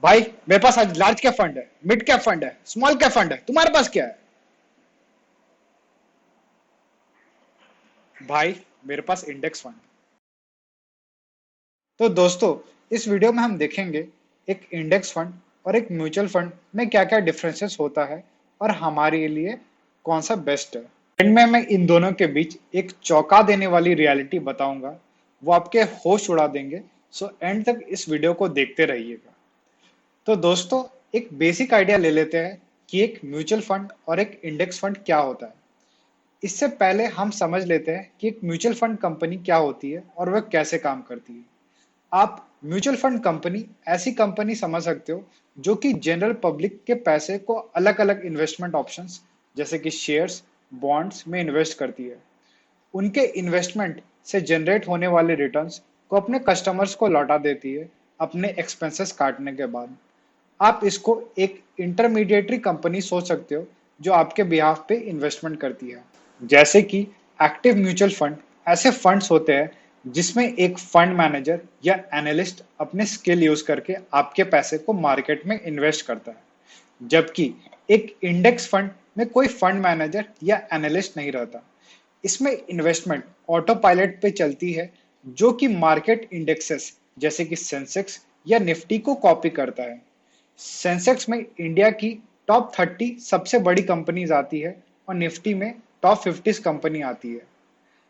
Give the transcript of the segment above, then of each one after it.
भाई मेरे पास आज लार्ज कैप फंड है, मिड कैप फंड है, स्मॉल कैप फंड है। तुम्हारे पास क्या है? भाई मेरे पास इंडेक्स फंड। तो दोस्तों, इस वीडियो में हम देखेंगे एक इंडेक्स फंड और एक म्यूचुअल फंड में क्या क्या डिफरेंसेस होता है और हमारे लिए कौन सा बेस्ट है। एंड में मैं इन दोनों के बीच एक चौंका देने वाली रियलिटी बताऊंगा, वो आपके होश उड़ा देंगे। सो एंड तक इस वीडियो को देखते रहिएगा। तो दोस्तों, एक बेसिक आइडिया ले लेते हैं कि एक म्यूचुअल फंड और एक इंडेक्स फंड क्या होता है। इससे पहले हम समझ लेते हैं कि एक म्यूचुअल फंड कंपनी क्या होती है और वह कैसे काम करती है। आप म्यूचुअल फंड कंपनी ऐसी कंपनी समझ सकते हो जो कि जनरल पब्लिक के पैसे को अलग अलग इन्वेस्टमेंट ऑप्शंस जैसे कि शेयर्स, बॉन्ड्स में इन्वेस्ट करती है। उनके इन्वेस्टमेंट से जनरेट होने वाले रिटर्न्स को अपने कस्टमर्स को लौटा देती है अपने एक्सपेंसेस काटने के बाद। आप इसको एक इंटरमीडिएटरी कंपनी सोच सकते हो जो आपके बिहाफ पे इन्वेस्टमेंट करती है। जैसे कि एक्टिव म्यूचुअल फंड ऐसे फंड्स होते हैं जिसमें एक फंड मैनेजर या एनालिस्ट अपने स्किल यूज करके आपके पैसे को मार्केट में इन्वेस्ट करता है। जबकि एक इंडेक्स फंड में कोई फंड मैनेजर या एनालिस्ट नहीं रहता। इसमें इन्वेस्टमेंट ऑटो पायलट पे चलती है जो कि मार्केट इंडेक्सेस जैसे कि सेंसेक्स या निफ्टी को कॉपी करता है। सेंसेक्स में इंडिया की टॉप 30 सबसे बड़ी कंपनीज आती है और निफ्टी में टॉप 50 कंपनी आती है।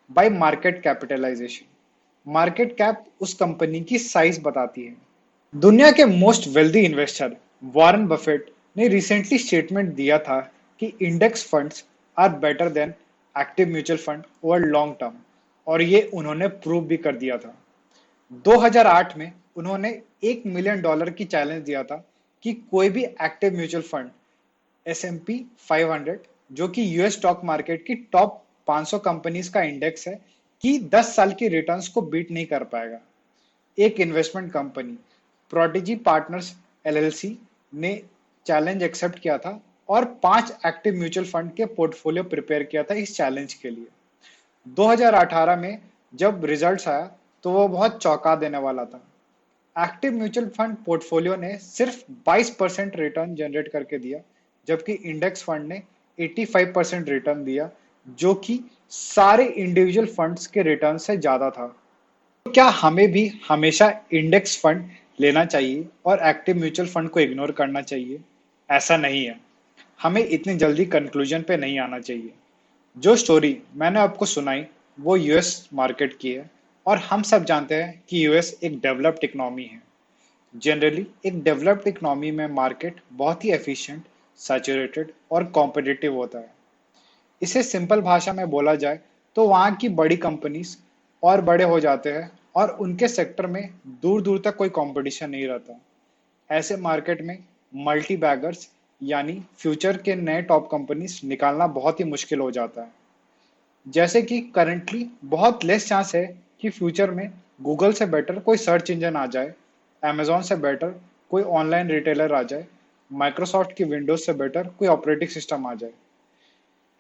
By market capitalization, market cap उस कंपनी की साइज बताती है। दुनिया के most wealthy investor Warren Buffett ने रिसेंटली स्टेटमेंट दिया था कि index funds are better than active mutual fund over long term, और ये उन्होंने प्रूव भी कर दिया था। 2008 में उन्होंने $1 मिलियन की चैलेंज दिया था कि कोई भी एक्टिव म्यूचुअल फंड S&P 500 जो कि यूएस स्टॉक मार्केट की टॉप 500 कंपनीज का इंडेक्स है कि 10 साल की रिटर्न्स को बीट नहीं कर पाएगा। एक investment company prodigy partners LLC ने चैलेंज एक्सेप्ट किया था और 5 एक्टिव म्यूचुअल फंड के पोर्टफोलियो प्रिपेयर किया था इस चैलेंज के लिए। 2018 में जब रिजल्ट्स आया तो वो बहुत चौंका देने वाला था। एक्टिव म्यूचुअल फंड पोर्टफोलियो ने सिर्फ 22% रिटर्न जनरेट करके दिया, जबकि इंडेक्स फंड ने 85% रिटर्न दिया, जो कि सारे इंडिविजुअल फंड्स के रिटर्न से ज्यादा था। तो क्या हमें भी हमेशा इंडेक्स फंड लेना चाहिए और एक्टिव म्यूचुअल फंड को इग्नोर करना चाहिए? ऐसा नहीं है। हमें इतनी जल्दी कंक्लूजन पे नहीं आना चाहिए। जो स्टोरी मैंने आपको सुनाई वो यूएस मार्केट की है, और हम सब जानते हैं कि यूएस एक डेवलप्ड इकोनॉमी है। जनरली एक डेवलप्ड इकोनॉमी में मार्केट बहुत ही एफिशिएंट, सैचुरेटेड और कॉम्पिटिटिव होता है। इसे सिंपल भाषा में बोला जाए तो वहाँ की बड़ी कंपनीज और बड़े हो जाते हैं और उनके सेक्टर में दूर दूर तक कोई कंपटीशन नहीं रहता। ऐसे मार्केट में मल्टी बैगर्स यानी फ्यूचर के नए टॉप कंपनीज निकालना बहुत ही मुश्किल हो जाता है। जैसे कि करंटली बहुत लेस चांस है कि फ्यूचर में गूगल से बेटर कोई सर्च इंजन आ जाए, अमेजोन से बेटर कोई ऑनलाइन रिटेलर आ जाए, माइक्रोसॉफ्ट की विंडोज से बेटर कोई ऑपरेटिंग सिस्टम आ जाए।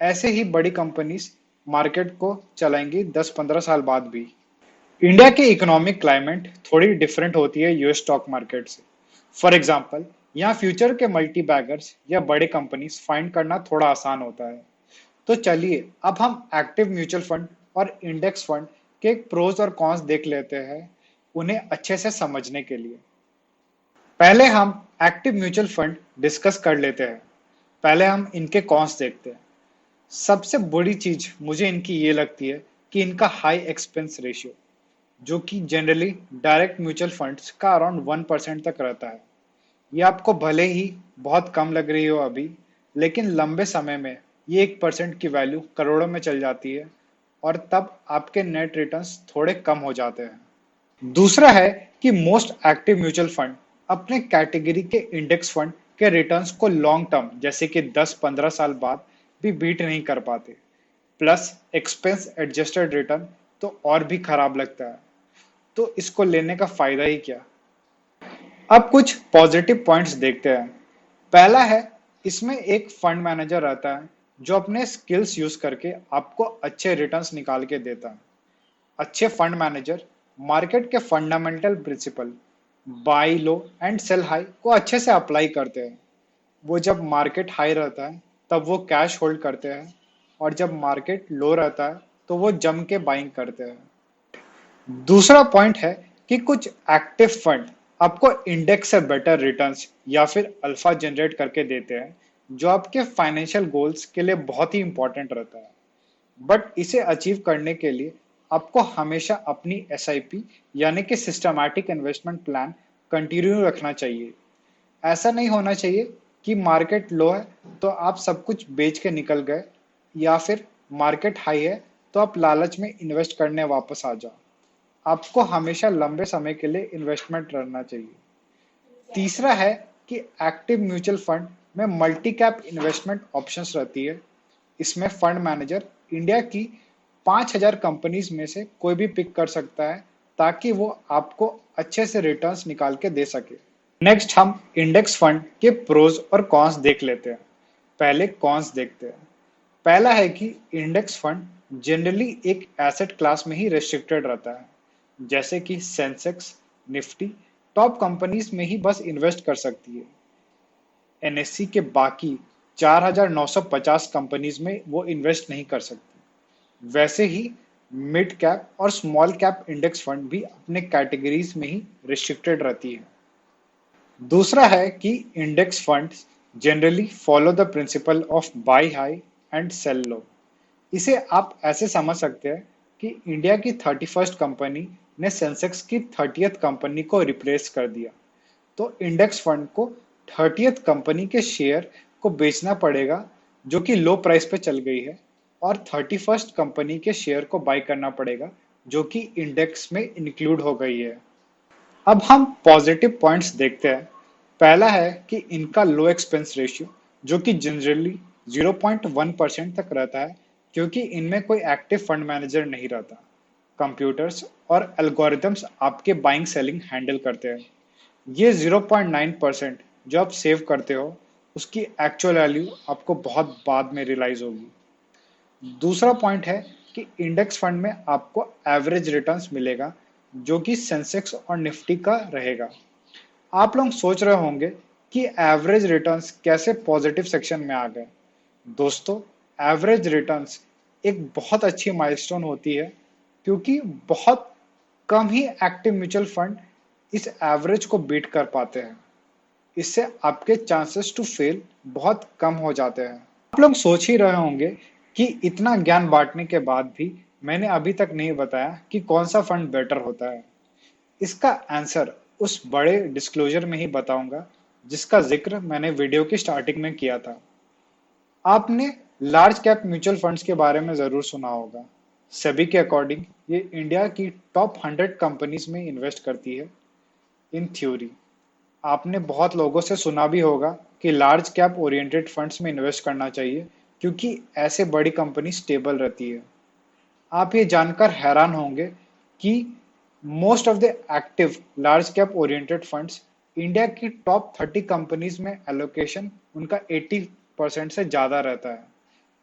ऐसे ही बड़ी कंपनीज मार्केट को चलाएंगी 10-15 साल बाद भी। इंडिया की इकोनॉमिक क्लाइमेट थोड़ी डिफरेंट होती है यूएस स्टॉक मार्केट से। फॉर एग्जाम्पल, यहाँ फ्यूचर के मल्टी बैगर्स या बड़े कंपनीज फाइंड करना थोड़ा आसान होता है। तो चलिए अब हम एक्टिव म्यूचुअल फंड और इंडेक्स फंड के प्रोज और कॉन्स देख लेते हैं उन्हें अच्छे से समझने के लिए। पहले हम एक्टिव म्यूचुअल फंड डिस्कस कर लेते हैं। पहले हम इनके कॉन्स देखते हैं। सबसे बड़ी चीज मुझे इनकी ये लगती है कि इनका हाई एक्सपेंस रेशियो, जो कि जनरली डायरेक्ट म्यूचुअल फंड्स का अराउंड 1% तक रहता है। ये आपको भले ही बहुत कम लग रही हो अभी, लेकिन लंबे समय में ये 1% की वैल्यू करोड़ों में चल जाती है, और तब आपके नेट रिटर्न्स थोड़े कम हो जाते हैं। दूसरा है कि मोस्ट एक्टिव म्यूचुअल फंड अपने कैटेगरी के इंडेक्स फंड के रिटर्न्स को लॉन्ग टर्म जैसे कि 10-15 साल बाद भी बीट नहीं कर पाते। प्लस एक्सपेंस एडजस्टेड रिटर्न तो और भी खराब लगता है। तो इसको लेने का फायदा ही क्या? अब कुछ पॉजिटिव पॉइंट्स देखते हैं। पहला है, इसमें एक फंड मैनेजर रहता है जो अपने स्किल्स यूज करके आपको अच्छे रिटर्न्स निकाल के देता है। अच्छे फंड मैनेजर मार्केट के fundamental principle buy low and sell high को अच्छे से अप्लाई करते हैं। वो जब मार्केट हाई रहता है तब वो कैश होल्ड करते हैं, और जब मार्केट लो रहता है तो वो जम के बाइंग करते हैं। दूसरा पॉइंट है कि कुछ एक्टिव फंड आपको इंडेक्स से बेटर रिटर्न्स या फिर अल्फा जनरेट करके देते हैं, जो आपके फाइनेंशियल गोल्स के लिए बहुत ही इंपॉर्टेंट रहता है। बट इसे अचीव करने के लिए आपको हमेशा अपनी एसआईपी यानी कि सिस्टमैटिक इन्वेस्टमेंट प्लान कंटिन्यू रखना चाहिए। ऐसा नहीं होना चाहिए कि मार्केट लो है तो आप सब कुछ बेच के निकल गए, या फिर मार्केट हाई है तो आप लालच में इन्वेस्ट करने वापस आ जाओ। आपको हमेशा लंबे समय के लिए इन्वेस्टमेंट करना चाहिए। तीसरा है कि एक्टिव म्यूचुअल फंड में मल्टी कैप इन्वेस्टमेंट ऑप्शंस रहती है। इसमें फंड मैनेजर इंडिया की 5,000 कंपनीज में से कोई भी पिक कर सकता है, ताकि वो आपको अच्छे से रिटर्न्स निकाल के दे सके। नेक्स्ट हम इंडेक्स फंड के प्रोज और कॉन्स देख लेते हैं। पहले कॉन्स देखते हैं। पहला है कि इंडेक्स फंड जनरली एक एसेट क्लास में ही रेस्ट्रिक्टेड रहता है, जैसे कि सेंसेक्स, निफ्टी टॉप कंपनीज में ही बस इन्वेस्ट कर सकती है। एनएससी के बाकी 4,950 कंपनीज में वो इन्वेस्ट नहीं कर सकती। वैसे ही मिड कैप और स्मॉल कैप इंडेक्स फंड भी अपने कैटेगरीज में ही रिस्ट्रिक्टेड रहती है। दूसरा है कि index funds generally follow the principle of buy high and sell low. इसे आप ऐसे समझ सकते हैं कि इंडिया की 31st कंपनी ने सेंसेक्स की 30th कंपनी को रिप्लेस कर दिया, तो इंडेक्स फंड को 30th कंपनी के शेयर को बेचना पड़ेगा जो कि लो प्राइस पे चल गई है, और 31st कंपनी के शेयर को बाय करना पड़ेगा जो कि इंडेक्स में इंक्लूड हो गई है। अब हम पॉजिटिव पॉइंट्स देखते हैं। पहला है कि इनका लो एक्सपेंस रेशियो, जो कि जनरली 0.1% तक रहता है, क्योंकि इनमें कोई एक्टिव फंड मैनेजर नहीं रहता। कंप्यूटर्स और एल्गोरिथम्स आपके बाइंग सेलिंग हैंडल करते हैं। ये 0.9% जो आप सेव करते हो, उसकी एक्चुअल वैल्यू आपको बहुत बाद में रियलाइज होगी। दूसरा पॉइंट है कि इंडेक्स फंड में आपको एवरेज रिटर्न्स मिलेगा, जो कि सेंसेक्स और निफ्टी का रहेगा। आप लोग सोच रहे होंगे कि एवरेज रिटर्न्स कैसे पॉजिटिव सेक्शन में आ गए। दोस्तों, एवरेज रिटर्न्स एक बहुत अच्छी माइलस्टोन होती है, क्योंकि बहुत कम ही एक्टिव म्यूचुअल फंड इस एवरेज को बीट कर पाते हैं। इससे आपके चांसेस टू फेल बहुत कम हो जाते हैं। आप लोग सोच ही रहे होंगे कि इतना ज्ञान बांटने के बाद भी मैंने अभी तक नहीं बताया कि कौन सा फंड बेटर होता है। इसका आंसर उस बड़े डिस्क्लोजर में ही बताऊंगा जिसका जिक्र मैंने वीडियो की स्टार्टिंग में किया था। आपने लार्ज कैप म्यूचुअल फंड्स के बारे में जरूर सुना होगा। सेबी के अकॉर्डिंग ये इंडिया की टॉप 100 कंपनीज में इन्वेस्ट करती है। इन थ्योरी आपने बहुत लोगों से सुना भी होगा कि लार्ज कैप ओरिएंटेड फंड्स में इन्वेस्ट करना चाहिए, क्योंकि ऐसे बड़ी कंपनी स्टेबल रहती है। आप ये जानकर हैरान होंगे कि most of the active large cap oriented funds India की टॉप 30 कंपनीज में एलोकेशन उनका 80% से ज्यादा रहता है।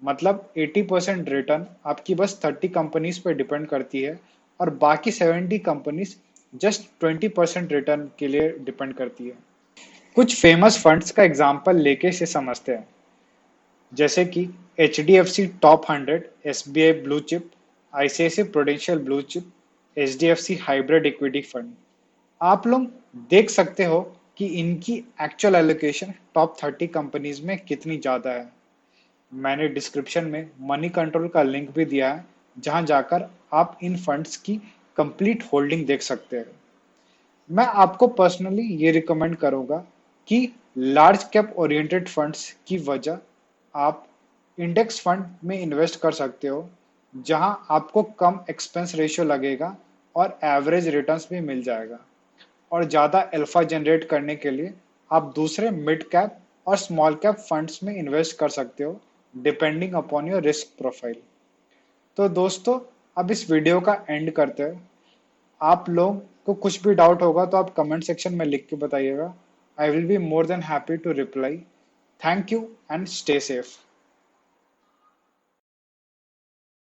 मतलब 80% रिटर्न आपकी बस 30 कंपनीज पे डिपेंड करती है, और बाकी 70 कंपनीज जस्ट 20% रिटर्न के लिए डिपेंड करती है। कुछ फेमस फंड्स का एग्जांपल लेके इसे समझते हैं, जैसे कि HDFC top 100, SBI blue chip, ICICI prudential blue chip, HDFC hybrid equity fund. आप लोग देख सकते हो कि इनकी एक्चुअल एलोकेशन टॉप 30 कंपनीज में कितनी ज्यादा है। मैंने डिस्क्रिप्शन में मनी कंट्रोल का लिंक भी दिया है, जहां जाकर आप इन फंड्स की कंप्लीट होल्डिंग देख सकते हैं। मैं आपको पर्सनली ये रिकमेंड करूंगा कि लार्ज कैप ओरिएंटेड फंड्स की वजह आप इंडेक्स फंड में इन्वेस्ट कर सकते हो, जहां आपको कम एक्सपेंस रेशियो लगेगा और एवरेज रिटर्न्स भी मिल जाएगा। और ज़्यादा अल्फा जनरेट करने के लिए आप दूसरे मिड कैप और स्मॉल कैप फंड्स में इन्वेस्ट कर सकते हो, depending upon your risk profile. तो दोस्तों, अब इस वीडियो का एंड करते हैं। आप लोग को कुछ भी डाउट होगा तो आप कमेंट सेक्शन में लिख के बताइएगा। I will be more than happy to reply. Thank you and stay safe.